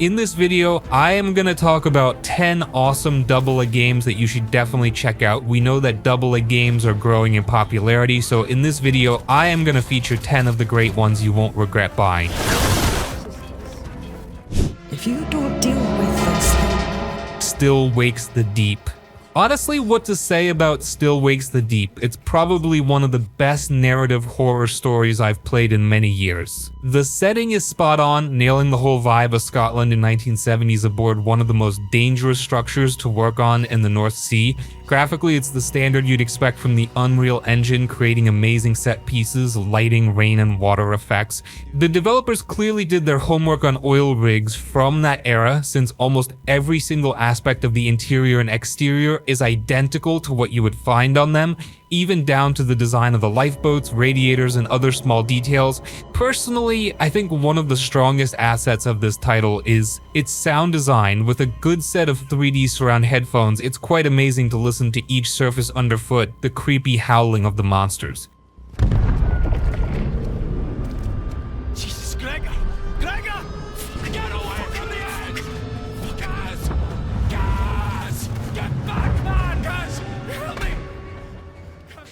In this video, I am gonna talk about 10 awesome AA games that you should definitely check out. We know that AA games are growing in popularity, so in this video, I am gonna feature 10 of the great ones you won't regret buying. If you don't deal with this thing... Still Wakes the Deep. Honestly, what to say about Still Wakes the Deep? It's probably one of the best narrative horror stories I've played in many years. The setting is spot on, nailing the whole vibe of Scotland in 1970s aboard one of the most dangerous structures to work on in the North Sea. Graphically, it's the standard you'd expect from the Unreal Engine, creating amazing set pieces, lighting, rain, and water effects. The developers clearly did their homework on oil rigs from that era, since almost every single aspect of the interior and exterior is identical to what you would find on them, even down to the design of the lifeboats, radiators, and other small details. Personally, I think one of the strongest assets of this title is its sound design. With a good set of 3D surround headphones, it's quite amazing to listen to each surface underfoot, the creepy howling of the monsters. Jesus, Gregor! Gregor! Get away from the edge! Gaz! Gaz! Get back, man! Gaz! Help me!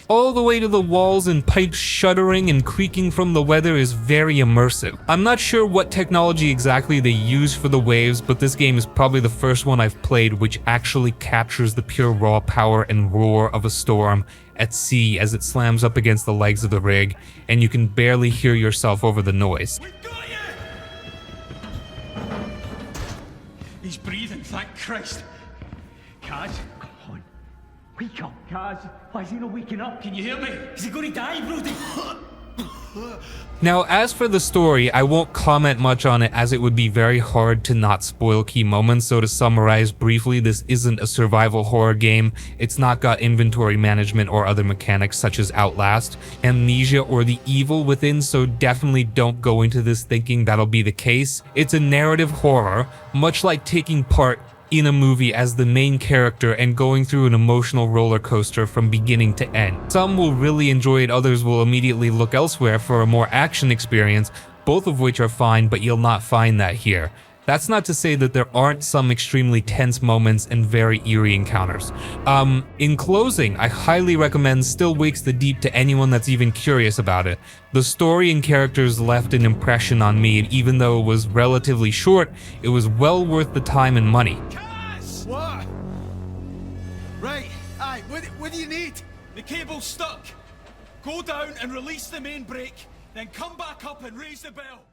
All the way to the walls and pipes shuddering and creaking from the weather is very immersive. I'm not sure what technology exactly they use for the waves, but this game is probably the first one I've played which actually captures the pure raw power and roar of a storm at sea as it slams up against the legs of the rig, and you can barely hear yourself over the noise. We've got you! He's breathing, thank Christ. Kaz, come on. Wake up, Kaz. Why is he not waking up? Can you hear me? Is he going to die, Brody? Now, as for the story, I won't comment much on it as it would be very hard to not spoil key moments, so to summarize briefly, this isn't a survival horror game. It's not got inventory management or other mechanics such as Outlast, Amnesia, or the evil within, so definitely don't go into this thinking that'll be the case. It's a narrative horror, much like taking part in a movie as the main character and going through an emotional roller coaster from beginning to end. Some will really enjoy it, others will immediately look elsewhere for a more action experience, both of which are fine, but you'll not find that here. That's not to say that there aren't some extremely tense moments and very eerie encounters. In closing, I highly recommend Still Wakes the Deep to anyone that's even curious about it. The story and characters left an impression on me, and even though it was relatively short, it was well worth the time and money. Kaz! What? Right, aye, what do you need? The cable's stuck. Go down and release the main brake, then come back up and raise the bell.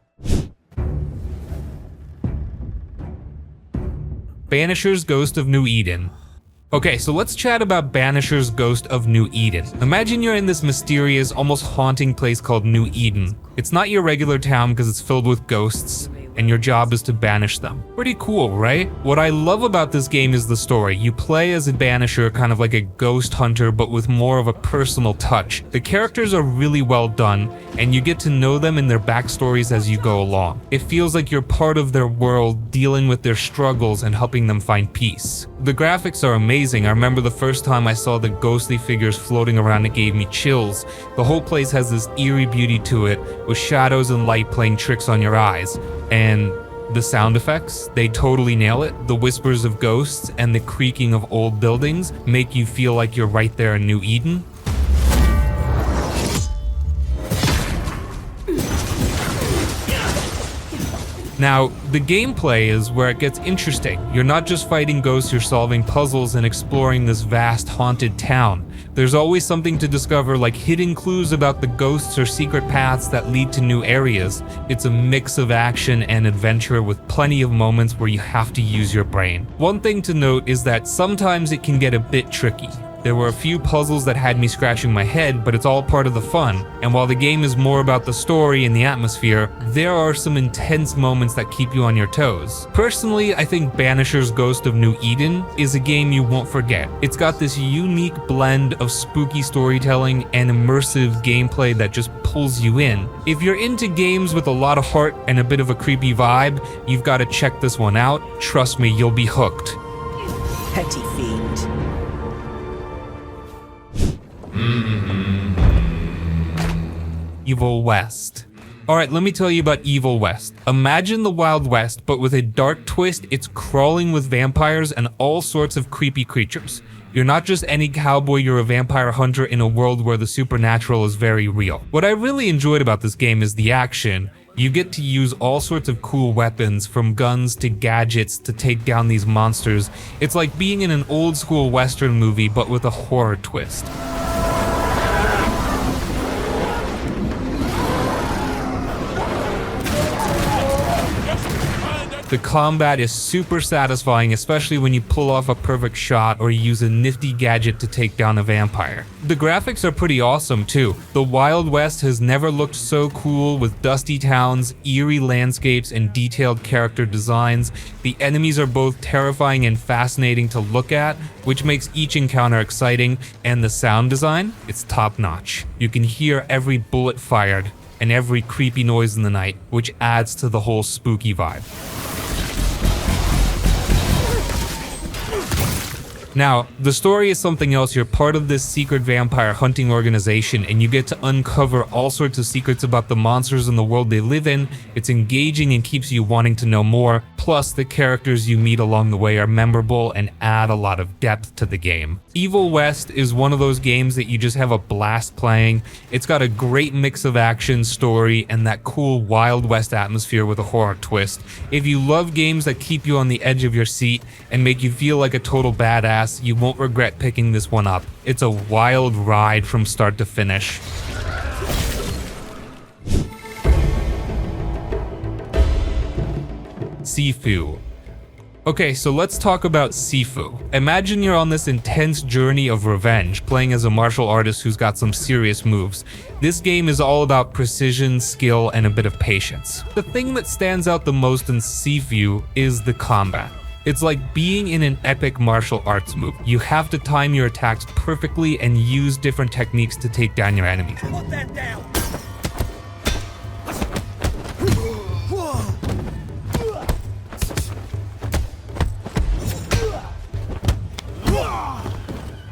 Banishers Ghost of New Eden. Okay, so let's chat about Banishers Ghost of New Eden. Imagine you're in this mysterious, almost haunting place called New Eden. It's not your regular town because it's filled with ghosts, and your job is to banish them. Pretty cool, right? What I love about this game is the story. You play as a banisher, kind of like a ghost hunter, but with more of a personal touch. The characters are really well done, and you get to know them and their backstories as you go along. It feels like you're part of their world, dealing with their struggles and helping them find peace. The graphics are amazing. I remember the first time I saw the ghostly figures floating around, it gave me chills. The whole place has this eerie beauty to it, with shadows and light playing tricks on your eyes. And the sound effects, they totally nail it. The whispers of ghosts and the creaking of old buildings make you feel like you're right there in New Eden. Now, the gameplay is where it gets interesting. You're not just fighting ghosts, you're solving puzzles and exploring this vast haunted town. There's always something to discover, like hidden clues about the ghosts or secret paths that lead to new areas. It's a mix of action and adventure with plenty of moments where you have to use your brain. One thing to note is that sometimes it can get a bit tricky. There were a few puzzles that had me scratching my head, but it's all part of the fun. And while the game is more about the story and the atmosphere, there are some intense moments that keep you on your toes. Personally, I think Banishers Ghost of New Eden is a game you won't forget. It's got this unique blend of spooky storytelling and immersive gameplay that just pulls you in. If you're into games with a lot of heart and a bit of a creepy vibe, you've got to check this one out. Trust me, you'll be hooked. Petty fiend. Evil West. Alright, let me tell you about Evil West. Imagine the Wild West, but with a dark twist. It's crawling with vampires and all sorts of creepy creatures. You're not just any cowboy, you're a vampire hunter in a world where the supernatural is very real. What I really enjoyed about this game is the action. You get to use all sorts of cool weapons, from guns to gadgets, to take down these monsters. It's like being in an old school Western movie, but with a horror twist. The combat is super satisfying, especially when you pull off a perfect shot or use a nifty gadget to take down a vampire. The graphics are pretty awesome too. The Wild West has never looked so cool, with dusty towns, eerie landscapes, and detailed character designs. The enemies are both terrifying and fascinating to look at, which makes each encounter exciting, and the sound design, it's top notch. You can hear every bullet fired and every creepy noise in the night, which adds to the whole spooky vibe. Now, the story is something else. You're part of this secret vampire hunting organization, and you get to uncover all sorts of secrets about the monsters in the world they live in. It's engaging and keeps you wanting to know more. Plus, the characters you meet along the way are memorable and add a lot of depth to the game. Evil West is one of those games that you just have a blast playing. It's got a great mix of action, story, and that cool Wild West atmosphere with a horror twist. If you love games that keep you on the edge of your seat and make you feel like a total badass, you won't regret picking this one up. It's a wild ride from start to finish. Sifu. Okay, so let's talk about Sifu. Imagine you're on this intense journey of revenge, playing as a martial artist who's got some serious moves. This game is all about precision, skill, and a bit of patience. The thing that stands out the most in Sifu is the combat. It's like being in an epic martial arts movie. You have to time your attacks perfectly and use different techniques to take down your enemies. Put that down!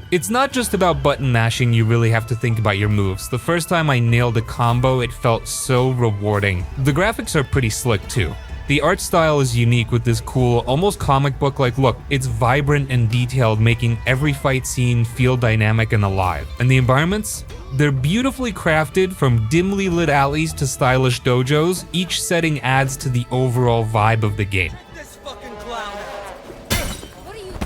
It's not just about button mashing, you really have to think about your moves. The first time I nailed a combo, it felt so rewarding. The graphics are pretty slick too. The art style is unique with this cool, almost comic book-like look. It's vibrant and detailed, making every fight scene feel dynamic and alive. And the environments? They're beautifully crafted, from dimly lit alleys to stylish dojos. Each setting adds to the overall vibe of the game. This fucking clown! What are you doing?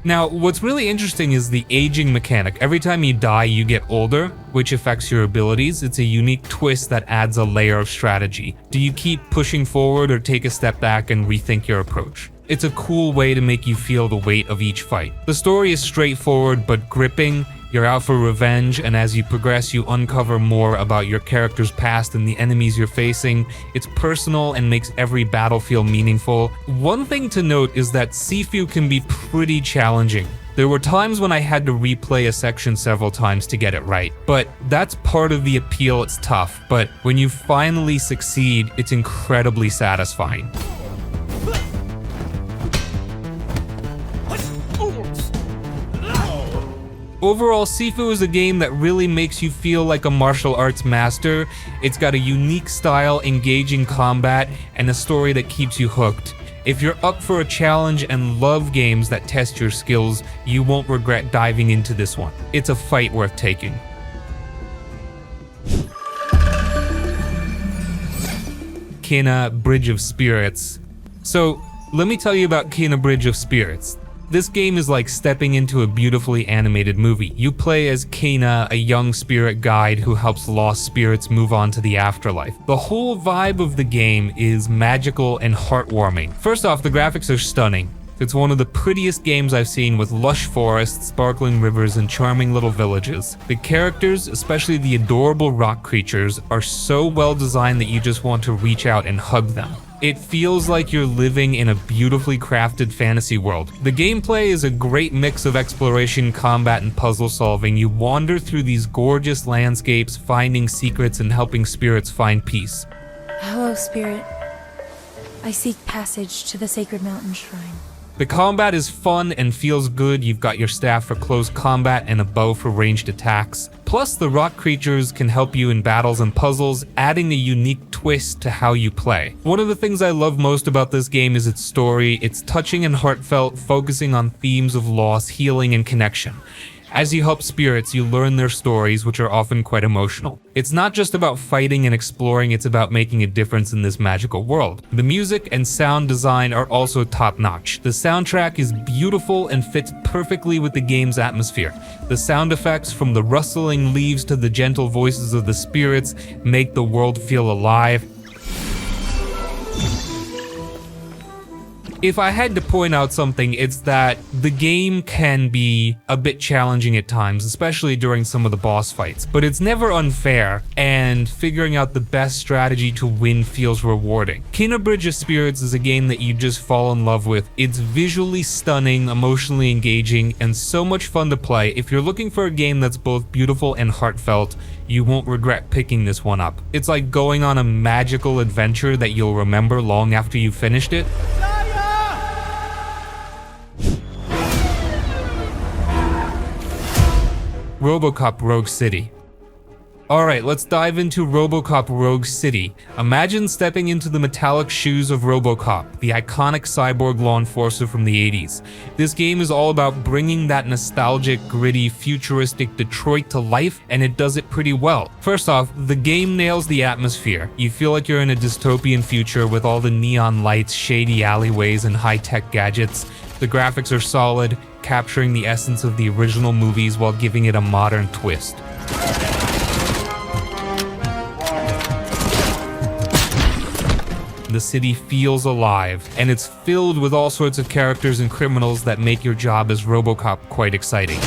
Now, what's really interesting is the aging mechanic. Every time you die, you get older, which affects your abilities. It's a unique twist that adds a layer of strategy. Do you keep pushing forward or take a step back and rethink your approach? It's a cool way to make you feel the weight of each fight. The story is straightforward but gripping. You're out for revenge, and as you progress, you uncover more about your character's past and the enemies you're facing. It's personal and makes every battle feel meaningful. One thing to note is that Sifu can be pretty challenging. There were times when I had to replay a section several times to get it right, but that's part of the appeal. It's tough, but when you finally succeed, it's incredibly satisfying. Overall, Sifu is a game that really makes you feel like a martial arts master. It's got a unique style, engaging combat, and a story that keeps you hooked. If you're up for a challenge and love games that test your skills, you won't regret diving into this one. It's a fight worth taking. Kena Bridge of Spirits. So, let me tell you about Kena Bridge of Spirits. This game is like stepping into a beautifully animated movie. You play as Kena, a young spirit guide who helps lost spirits move on to the afterlife. The whole vibe of the game is magical and heartwarming. First off, the graphics are stunning. It's one of the prettiest games I've seen, with lush forests, sparkling rivers, and charming little villages. The characters, especially the adorable rock creatures, are so well designed that you just want to reach out and hug them. It feels like you're living in a beautifully crafted fantasy world. The gameplay is a great mix of exploration, combat, and puzzle solving. You wander through these gorgeous landscapes, finding secrets and helping spirits find peace. Hello, Spirit. I seek passage to the Sacred Mountain Shrine. The combat is fun and feels good. You've got your staff for close combat and a bow for ranged attacks. Plus, the rock creatures can help you in battles and puzzles, adding a unique twist to how you play. One of the things I love most about this game is its story. It's touching and heartfelt, focusing on themes of loss, healing, and connection. As you help spirits, you learn their stories, which are often quite emotional. It's not just about fighting and exploring, it's about making a difference in this magical world. The music and sound design are also top-notch. The soundtrack is beautiful and fits perfectly with the game's atmosphere. The sound effects, from the rustling leaves to the gentle voices of the spirits, make the world feel alive. If I had to point out something, it's that the game can be a bit challenging at times, especially during some of the boss fights, but it's never unfair, and figuring out the best strategy to win feels rewarding. Kena Bridge of Spirits is a game that you just fall in love with. It's visually stunning, emotionally engaging, and so much fun to play. If you're looking for a game that's both beautiful and heartfelt, you won't regret picking this one up. It's like going on a magical adventure that you'll remember long after you've finished it. RoboCop Rogue City. Alright, let's dive into RoboCop Rogue City. Imagine stepping into the metallic shoes of RoboCop, the iconic cyborg law enforcer from the 80s. This game is all about bringing that nostalgic, gritty, futuristic Detroit to life, and it does it pretty well. First off, the game nails the atmosphere. You feel like you're in a dystopian future with all the neon lights, shady alleyways, and high-tech gadgets. The graphics are solid, capturing the essence of the original movies while giving it a modern twist. The city feels alive, and it's filled with all sorts of characters and criminals that make your job as RoboCop quite exciting.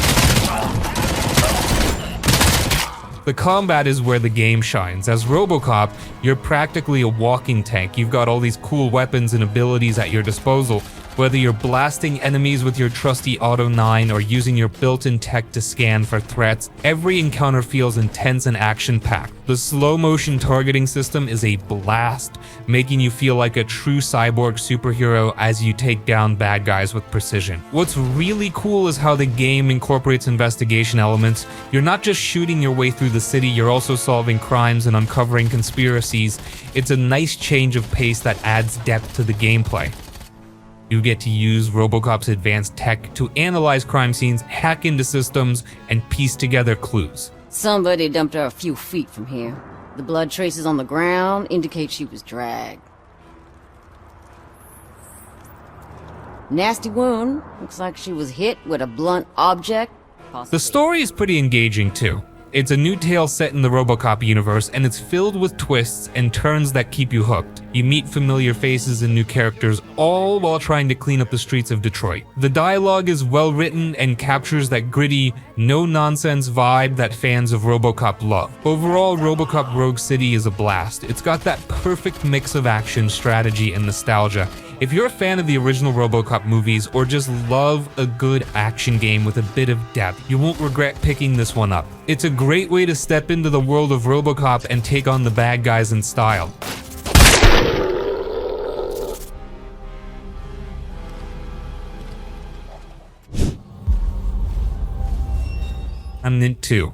The combat is where the game shines. As RoboCop, you're practically a walking tank. You've got all these cool weapons and abilities at your disposal. Whether you're blasting enemies with your trusty Auto 9 or using your built-in tech to scan for threats, every encounter feels intense and action-packed. The slow-motion targeting system is a blast, making you feel like a true cyborg superhero as you take down bad guys with precision. What's really cool is how the game incorporates investigation elements. You're not just shooting your way through the city, you're also solving crimes and uncovering conspiracies. It's a nice change of pace that adds depth to the gameplay. You get to use RoboCop's advanced tech to analyze crime scenes, hack into systems, and piece together clues. Somebody dumped her a few feet from here. The blood traces on the ground indicate she was dragged. Nasty wound. Looks like she was hit with a blunt object. The story is pretty engaging too. It's a new tale set in the RoboCop universe, and it's filled with twists and turns that keep you hooked. You meet familiar faces and new characters, all while trying to clean up the streets of Detroit. The dialogue is well written and captures that gritty, no-nonsense vibe that fans of RoboCop love. Overall, RoboCop Rogue City is a blast. It's got that perfect mix of action, strategy, and nostalgia. If you're a fan of the original RoboCop movies or just love a good action game with a bit of depth, you won't regret picking this one up. It's a great way to step into the world of RoboCop and take on the bad guys in style. Remnant 2.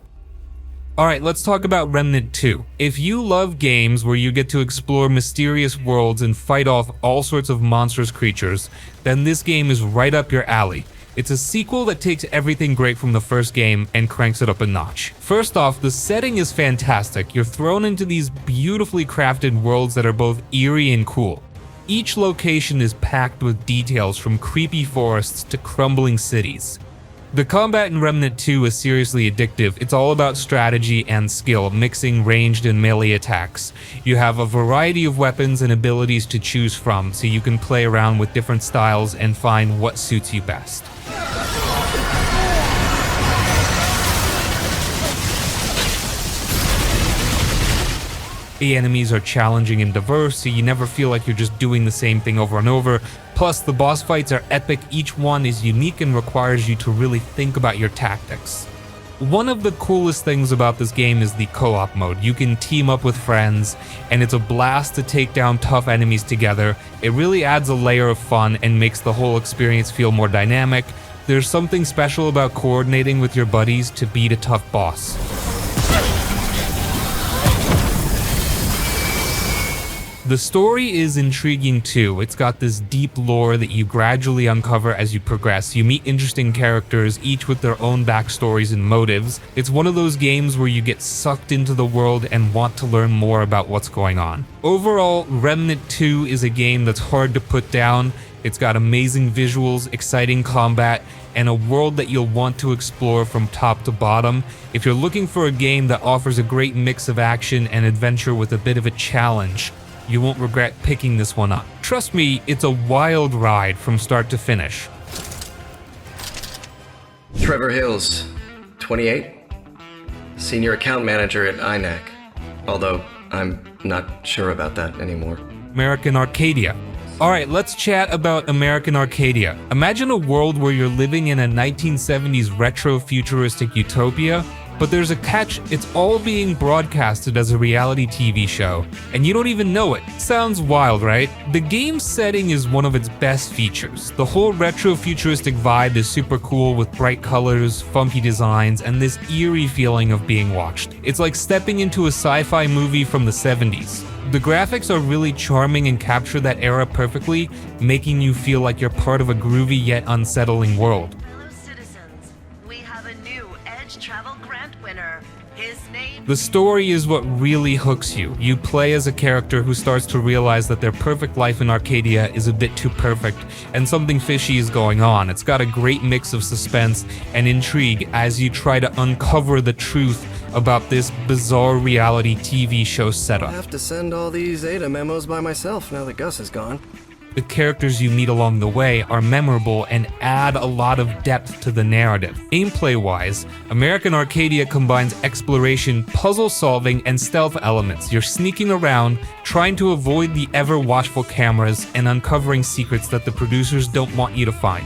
Alright, let's talk about Remnant 2. If you love games where you get to explore mysterious worlds and fight off all sorts of monstrous creatures, then this game is right up your alley. It's a sequel that takes everything great from the first game and cranks it up a notch. First off, the setting is fantastic. You're thrown into these beautifully crafted worlds that are both eerie and cool. Each location is packed with details from creepy forests to crumbling cities. The combat in Remnant 2 is seriously addictive. It's all about strategy and skill, mixing ranged and melee attacks. You have a variety of weapons and abilities to choose from, so you can play around with different styles and find what suits you best. The enemies are challenging and diverse, so you never feel like you're just doing the same thing over and over. Plus, the boss fights are epic. Each one is unique and requires you to really think about your tactics. One of the coolest things about this game is the co-op mode. You can team up with friends, and it's a blast to take down tough enemies together. It really adds a layer of fun and makes the whole experience feel more dynamic. There's something special about coordinating with your buddies to beat a tough boss. The story is intriguing too. It's got this deep lore that you gradually uncover as you progress. You meet interesting characters, each with their own backstories and motives. It's one of those games where you get sucked into the world and want to learn more about what's going on. Overall, Remnant 2 is a game that's hard to put down. It's got amazing visuals, exciting combat, and a world that you'll want to explore from top to bottom. If you're looking for a game that offers a great mix of action and adventure with a bit of a challenge, you won't regret picking this one up. Trust me, it's a wild ride from start to finish. Trevor Hills, 28, senior account manager at INAC, although I'm not sure about that anymore. American Arcadia. Alright, let's chat about American Arcadia. Imagine a world where you're living in a 1970s retro-futuristic utopia, but there's a catch: it's all being broadcasted as a reality TV show, and you don't even know it. Sounds wild, right? The game's setting is one of its best features. The whole retro-futuristic vibe is super cool with bright colors, funky designs, and this eerie feeling of being watched. It's like stepping into a sci-fi movie from the 70s. The graphics are really charming and capture that era perfectly, making you feel like you're part of a groovy yet unsettling world. Fellow citizens, we have a new Edge Travel Grant winner. His name... The story is what really hooks you. You play as a character who starts to realize that their perfect life in Arcadia is a bit too perfect, and something fishy is going on. It's got a great mix of suspense and intrigue as you try to uncover the truth about this bizarre reality TV show setup. I have to send all these ADA memos by myself now that Gus is gone. The characters you meet along the way are memorable and add a lot of depth to the narrative. Gameplay-wise, American Arcadia combines exploration, puzzle solving, and stealth elements. You're sneaking around, trying to avoid the ever-watchful cameras, and uncovering secrets that the producers don't want you to find.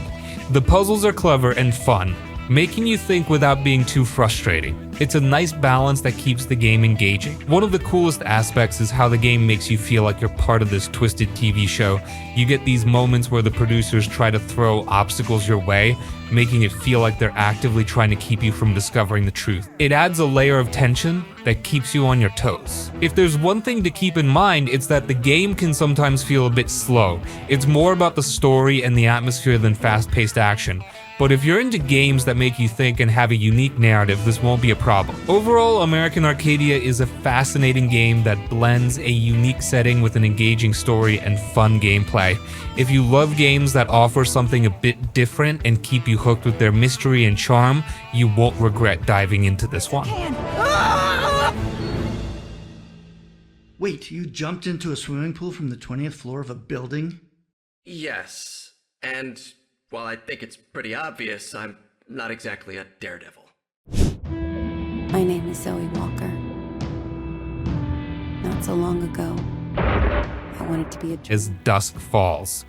The puzzles are clever and fun, making you think without being too frustrating. It's a nice balance that keeps the game engaging. One of the coolest aspects is how the game makes you feel like you're part of this twisted TV show. You get these moments where the producers try to throw obstacles your way, making it feel like they're actively trying to keep you from discovering the truth. It adds a layer of tension that keeps you on your toes. If there's one thing to keep in mind, it's that the game can sometimes feel a bit slow. It's more about the story and the atmosphere than fast-paced action. But if you're into games that make you think and have a unique narrative, this won't be a problem. Overall, American Arcadia is a fascinating game that blends a unique setting with an engaging story and fun gameplay. If you love games that offer something a bit different and keep you hooked with their mystery and charm, you won't regret diving into this one. Wait, you jumped into a swimming pool from the 20th floor of a building? Yes, and while I think it's pretty obvious, I'm not exactly a daredevil. My name is Zoe Walker. Not so long ago, I wanted to be a As Dusk Falls.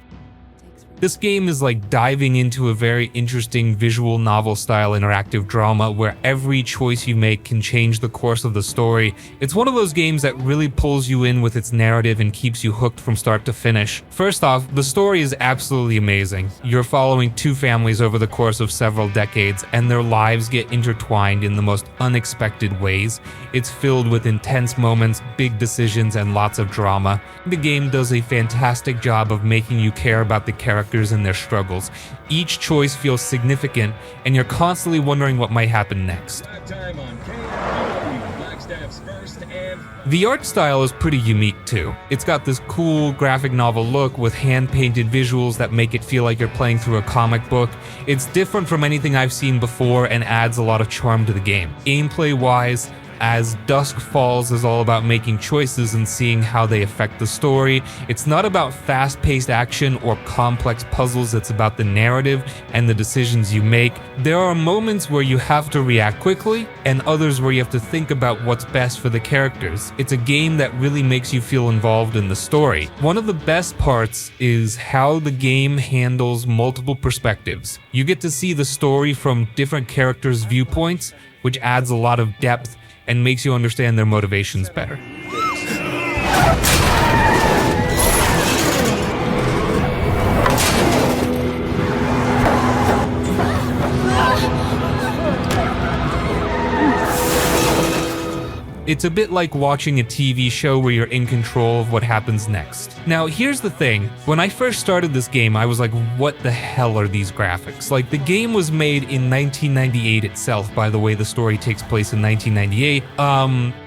This game is like diving into a very interesting visual novel-style interactive drama where every choice you make can change the course of the story. It's one of those games that really pulls you in with its narrative and keeps you hooked from start to finish. First off, the story is absolutely amazing. You're following two families over the course of several decades, and their lives get intertwined in the most unexpected ways. It's filled with intense moments, big decisions, and lots of drama. The game does a fantastic job of making you care about the characters and their struggles. Each choice feels significant, and you're constantly wondering what might happen next. The art style is pretty unique too. It's got this cool graphic novel look with hand-painted visuals that make it feel like you're playing through a comic book. It's different from anything I've seen before and adds a lot of charm to the game. Gameplay-wise, as Dusk Falls is all about making choices and seeing how they affect the story. It's not about fast-paced action or complex puzzles, it's about the narrative and the decisions you make. There are moments where you have to react quickly, and others where you have to think about what's best for the characters. It's a game that really makes you feel involved in the story. One of the best parts is how the game handles multiple perspectives. You get to see the story from different characters' viewpoints, which adds a lot of depth and makes you understand their motivations better. It's a bit like watching a TV show where you're in control of what happens next. Now, here's the thing. When I first started this game, I was like, what the hell are these graphics? Like, the game was made in 1998 itself. By the way, the story takes place in 1998.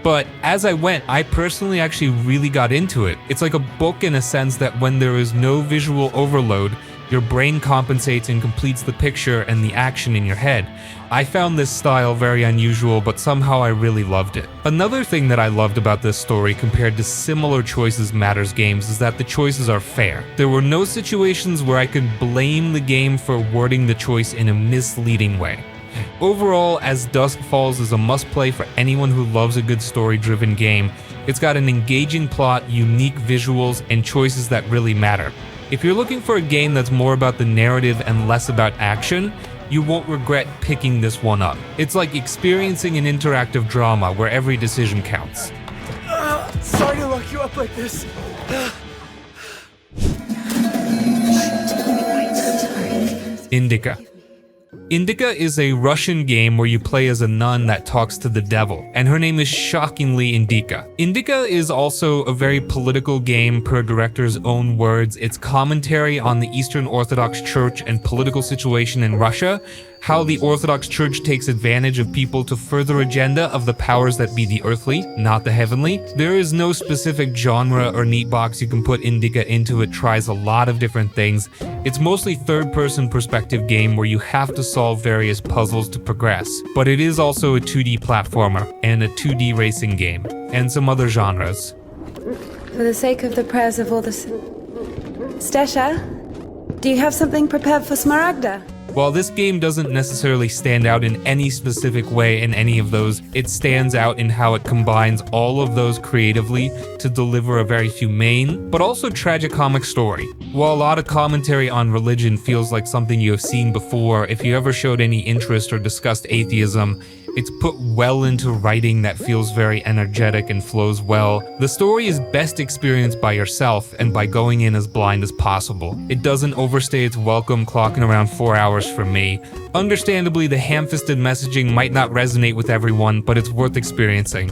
But as I went, I personally actually really got into it. It's like a book in a sense that when there is no visual overload, your brain compensates and completes the picture and the action in your head. I found this style very unusual, but somehow I really loved it. Another thing that I loved about this story compared to similar Choices Matters games is that the choices are fair. There were no situations where I could blame the game for wording the choice in a misleading way. Overall, as Dusk Falls is a must-play for anyone who loves a good story-driven game, it's got an engaging plot, unique visuals, and choices that really matter. If you're looking for a game that's more about the narrative and less about action, you won't regret picking this one up. It's like experiencing an interactive drama where every decision counts. Sorry to lock you up like this. Indika. Indika is a Russian game where you play as a nun that talks to the devil, and her name is shockingly Indika. Indika is also a very political game per director's own words. It's commentary on the Eastern Orthodox Church and political situation in Russia, how the Orthodox Church takes advantage of people to further agenda of the powers that be the earthly, not the heavenly. There is no specific genre or neat box you can put Indika into. It tries a lot of different things. It's mostly third-person perspective game where you have to solve various puzzles to progress, but it is also a 2D platformer and a 2D racing game, and some other genres. For the sake of the prayers of all the... Stesha, do you have something prepared for Smaragda? While this game doesn't necessarily stand out in any specific way in any of those, it stands out in how it combines all of those creatively to deliver a very humane, but also tragicomic story. While a lot of commentary on religion feels like something you have seen before, if you ever showed any interest or discussed atheism, it's put well into writing that feels very energetic and flows well. The story is best experienced by yourself and by going in as blind as possible. It doesn't overstay its welcome, clocking around 4 hours for me. Understandably, the ham-fisted messaging might not resonate with everyone, but it's worth experiencing.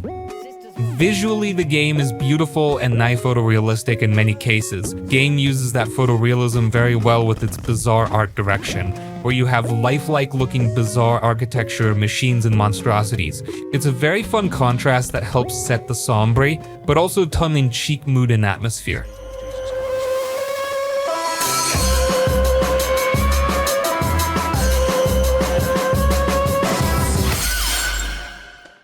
Visually, the game is beautiful and nigh photorealistic in many cases. Game uses that photorealism very well with its bizarre art direction, where you have lifelike looking bizarre architecture, machines, and monstrosities. It's a very fun contrast that helps set the sombre, but also tongue-in-cheek mood and atmosphere.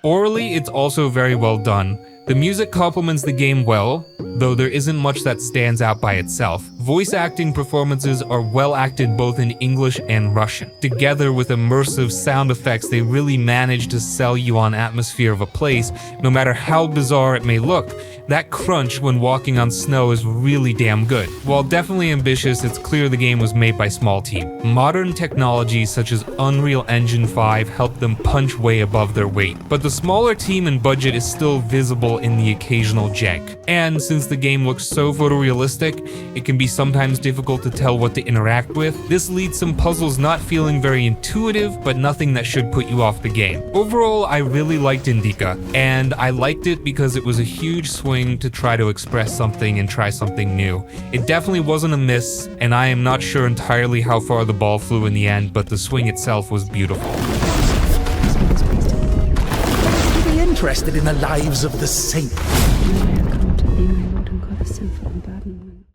Orally, it's also very well done. The music complements the game well, though there isn't much that stands out by itself. Voice acting performances are well acted both in English and Russian. Together with immersive sound effects, they really manage to sell you on atmosphere of a place, no matter how bizarre it may look. That crunch when walking on snow is really damn good. While definitely ambitious, it's clear the game was made by a small team. Modern technologies such as Unreal Engine 5 help them punch way above their weight, but the smaller team and budget is still visible in the occasional jank. And since the game looks so photorealistic, it can be sometimes difficult to tell what to interact with. This leads some puzzles not feeling very intuitive, but nothing that should put you off the game. Overall, I really liked Indika, and I liked it because it was a huge swing to try to express something and try something new. It definitely wasn't a miss, and I am not sure entirely how far the ball flew in the end, but the swing itself was beautiful. Be interested in the lives of the saints.